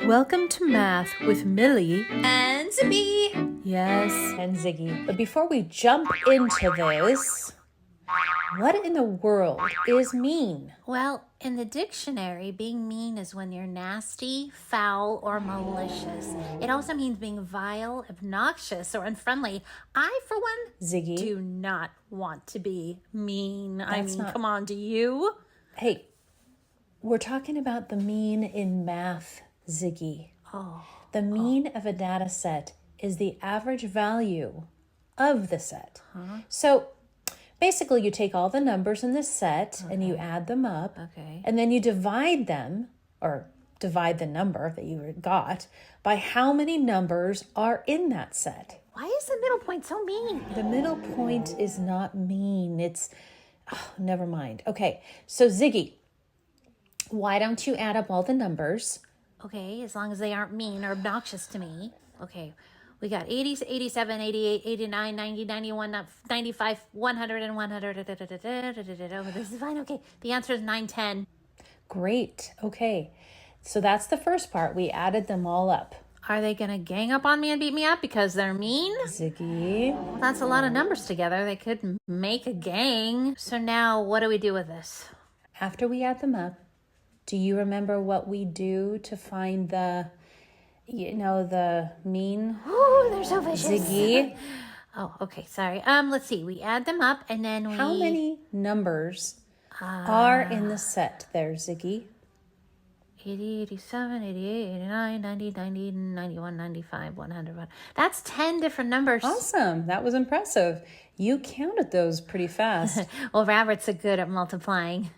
Welcome to Math with Millie and Ziggy. Yes, and Ziggy. But before we jump into this, what in the world is mean? Well, in the dictionary, being mean is when you're nasty, foul, or malicious. It also means being vile, obnoxious, or unfriendly. I, for one, Ziggy, do not want to be mean. Come on, do you? Hey, we're talking about the mean in math, Ziggy. The mean of a data set is the average value of the set. So basically you take all the numbers in this set and you add them up. And then you divide them, or divide the number that you got, by how many numbers are in that set. Why is the middle point so mean? The middle point is not mean. It's, never mind. Okay, so Ziggy, why don't you add up all the numbers? Okay, as long as they aren't mean or obnoxious to me. Okay, we got 80, 87, 88, 89, 90, 91, 95, 100, and 100. This is fine. Okay, the answer is 910. Great. Okay, so that's the first part. We added them all up. Are they going to gang up on me and beat me up because they're mean? Ziggy. Well, that's a lot of numbers together. They could make a gang. So now what do we do with this? After we add them up, do you remember what we do to find the mean? Oh, they're so vicious. Ziggy. Oh, okay, sorry. Let's see. We add them up and then we... How many numbers are in the set there, Ziggy? 80, 87, 88, 89, 90, 90, 91, 95, 100. That's 10 different numbers. Awesome. That was impressive. You counted those pretty fast. Well, rabbits are good at multiplying.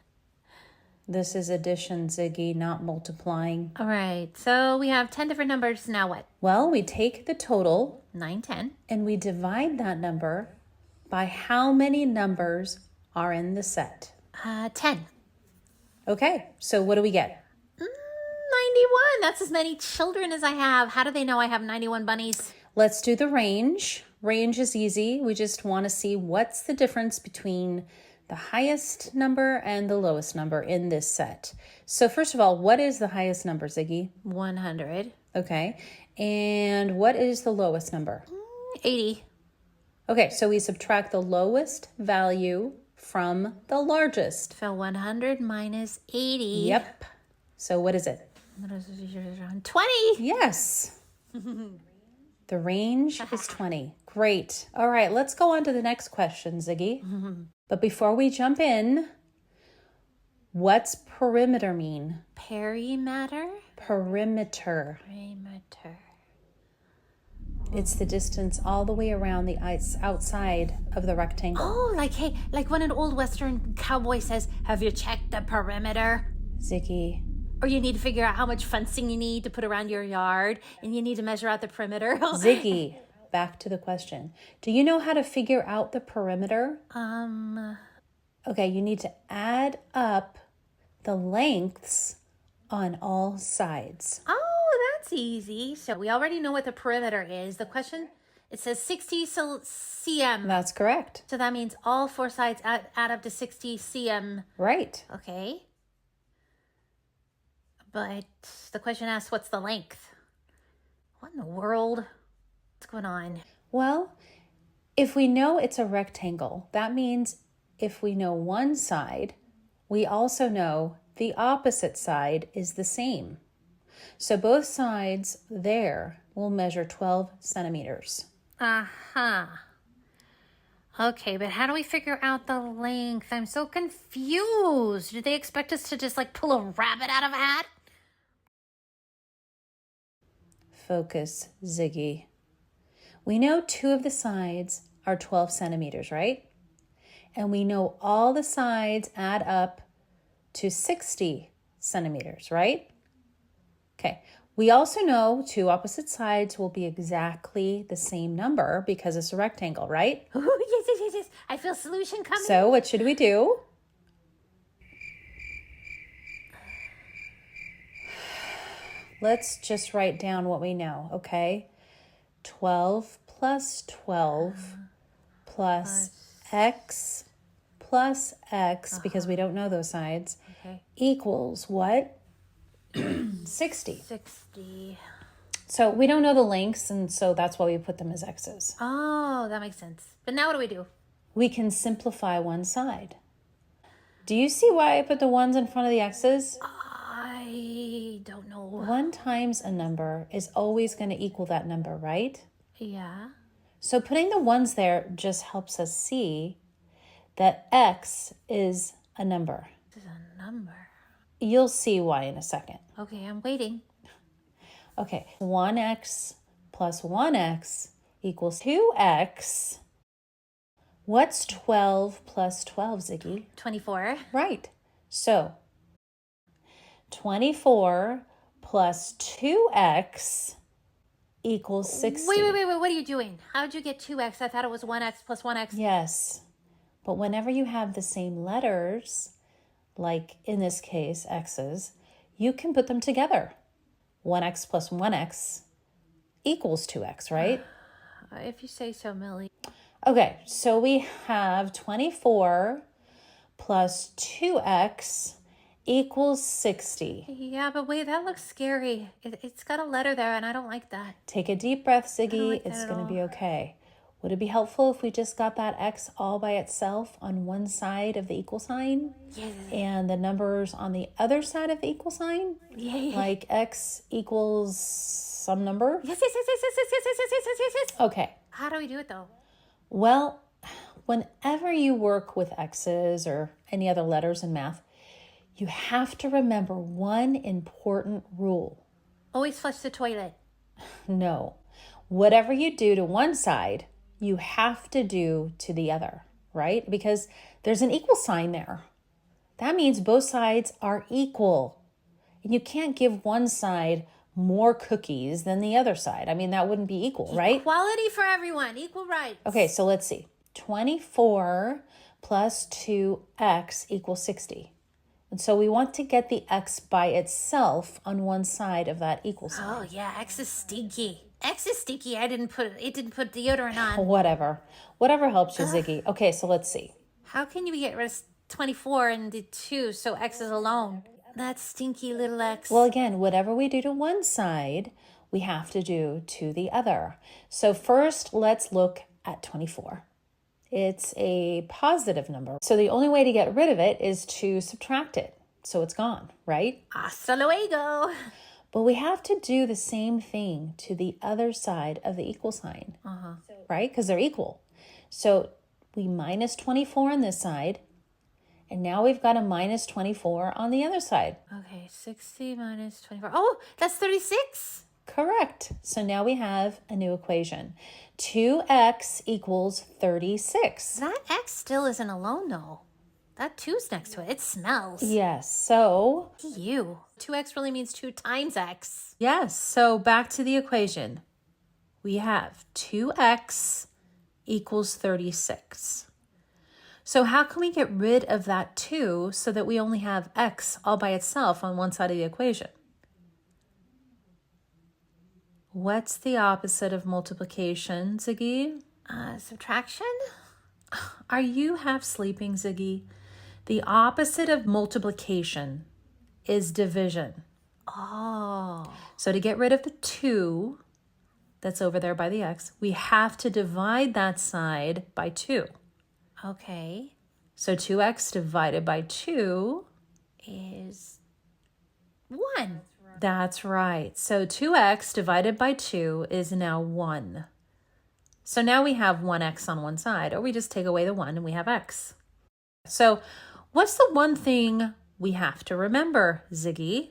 This is addition, Ziggy, not multiplying. All right. So we have 10 different numbers. Now what? Well, we take the total. 910. And we divide that number by how many numbers are in the set. 10. Okay. So what do we get? 91. That's as many children as I have. How do they know I have 91 bunnies? Let's do the range. Range is easy. We just want to see what's the difference between the highest number and the lowest number in this set. So first of all, what is the highest number, Ziggy? 100. Okay. And what is the lowest number? 80. Okay, so we subtract the lowest value from the largest. So 100 minus 80. Yep. So what is it? 20. Yes. The range is 20. Great. All right, let's go on to the next question, Ziggy. But before we jump in, what's perimeter mean? Perimeter? Perimeter. Perimeter. It's the distance all the way around the outside of the rectangle. Oh, like when an old Western cowboy says, "Have you checked the perimeter?" Ziggy. Or you need to figure out how much fencing you need to put around your yard, and you need to measure out the perimeter. Ziggy, back to the question. Do you know how to figure out the perimeter? Okay, you need to add up the lengths on all sides. Oh, that's easy. So we already know what the perimeter is. The question, it says 60 cm. That's correct. So that means all four sides add up to 60 cm. Right. Okay. But the question asks, what's the length? What in the world? What's going on? Well, if we know it's a rectangle, that means if we know one side, we also know the opposite side is the same. So both sides there will measure 12 centimeters. Okay, but how do we figure out the length? I'm so confused. Did they expect us to just pull a rabbit out of a hat? Focus, Ziggy. We know two of the sides are 12 centimeters, right? And we know all the sides add up to 60 centimeters, right? Okay. We also know two opposite sides will be exactly the same number because it's a rectangle, right? Oh, yes. I feel solution coming. So what should we do? Let's just write down what we know, okay? 12 plus 12 plus x plus x, because we don't know those sides, equals what? 60. 60. So we don't know the lengths, and so that's why we put them as x's. Oh, that makes sense. But now what do we do? We can simplify one side. Do you see why I put the ones in front of the x's? I don't know. 1 times a number is always going to equal that number, right? Yeah. So putting the ones there just helps us see that x is a number. This is a number. You'll see why in a second. Okay, I'm waiting. Okay, 1x plus 1x equals 2x. What's 12 plus 12, Ziggy? 24. Right. So 24 plus 2x equals 60. Wait. What are you doing? How did you get 2x? I thought it was 1x plus 1x. Yes. But whenever you have the same letters, like in this case, x's, you can put them together. 1x plus 1x equals 2x, right? If you say so, Millie. Okay, so we have 24 plus 2x equals 60. Yeah, but wait, that looks scary. It's got a letter there, and I don't like that. Take a deep breath, Ziggy. like that It's at going to all. be okay. Would it be helpful if we just got that x all by itself on one side of the equal sign? Yes. And the numbers on the other side of the equal sign? Yeah. Like x equals some number? Yes. Okay. How do we do it, though? Well, whenever you work with x's or any other letters in math, you have to remember one important rule. Always flush the toilet. No. Whatever you do to one side, you have to do to the other, right? Because there's an equal sign there. That means both sides are equal. And you can't give one side more cookies than the other side. I mean, that wouldn't be equal, right? Equality for everyone. Equal rights. Okay, so let's see. 24 plus 2x equals 60. And so we want to get the x by itself on one side of that equal sign. Oh, yeah. X is stinky. X is stinky. It didn't put deodorant on. Whatever helps you, Ziggy. Okay, so let's see. How can you get rid of 24 and the 2 so X is alone? That stinky little X. Well, again, whatever we do to one side, we have to do to the other. So first, let's look at 24. It's a positive number. So the only way to get rid of it is to subtract it. So it's gone, right? Hasta luego. But we have to do the same thing to the other side of the equal sign, right? Because they're equal. So we minus 24 on this side, and now we've got a minus 24 on the other side. Okay, 60 minus 24. Oh, that's 36. Correct. So now we have a new equation. 2x equals 36. That X still isn't alone, though. That 2's next to it. It smells. Yes, so... Ew. 2x really means 2 times X. Yes, so back to the equation. We have 2x equals 36. So how can we get rid of that 2 so that we only have x all by itself on one side of the equation? What's the opposite of multiplication, Ziggy? Subtraction? Are you half sleeping, Ziggy? The opposite of multiplication is division. Oh. So to get rid of the 2 that's over there by the x, we have to divide that side by 2. Okay. So 2x divided by 2 Is 1. That's right. So 2x divided by 2 is now 1. So now we have 1x on one side, or we just take away the 1 and we have x. So what's the one thing we have to remember, Ziggy?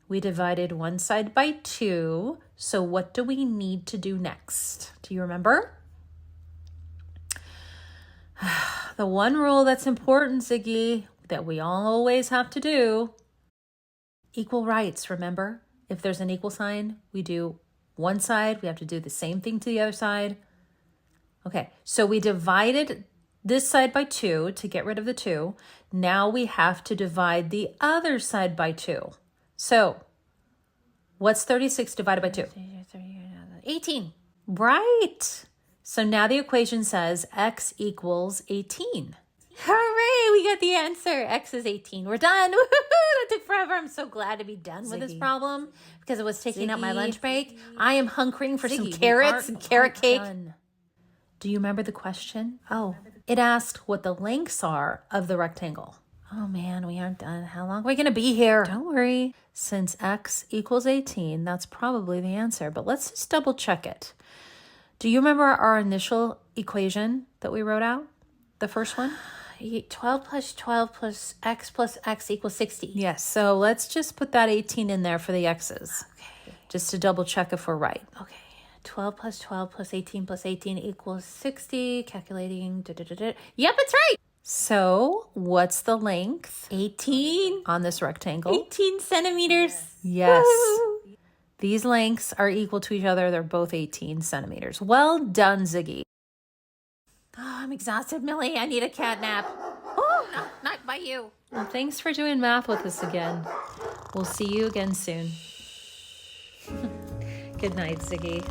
We divided one side by 2. So what do we need to do next? Do you remember? The one rule that's important, Ziggy, that we always have to do. Equal rights, remember? If there's an equal sign, we do one side. We have to do the same thing to the other side. Okay, so we divided this side by 2 to get rid of the 2. Now we have to divide the other side by 2. So what's 36 divided by 2? 18. Right. So now the equation says x equals 18. Hooray, we got the answer. X is 18. We're done. That took forever. I'm so glad to be done with this Ziggy. problem because it was taking up my Ziggy. lunch break. I am hunkering for some Ziggy, we carrots aren't and carrot quite cake. done. Do you remember the question? Oh, it asked what the lengths are of the rectangle. Oh man, we aren't done. How long are we going to be here? Don't worry. Since x equals 18, that's probably the answer, but let's just double check it. Do you remember our initial equation that we wrote out? The first one? 12 plus x equals 60. Yes, so let's just put that 18 in there for the x's. Okay. Just to double check if we're right. Okay. 12 plus 18 equals 60. Calculating. Yep, it's right. So what's the length 18. on this rectangle? 18 centimeters. Yes. Woo. These lengths are equal to each other. They're both 18 centimeters. Well done, Ziggy. Oh, I'm exhausted, Millie. I need a cat nap. Oh, no, not by you. Well, thanks for doing math with us again. We'll see you again soon. Good night, Ziggy.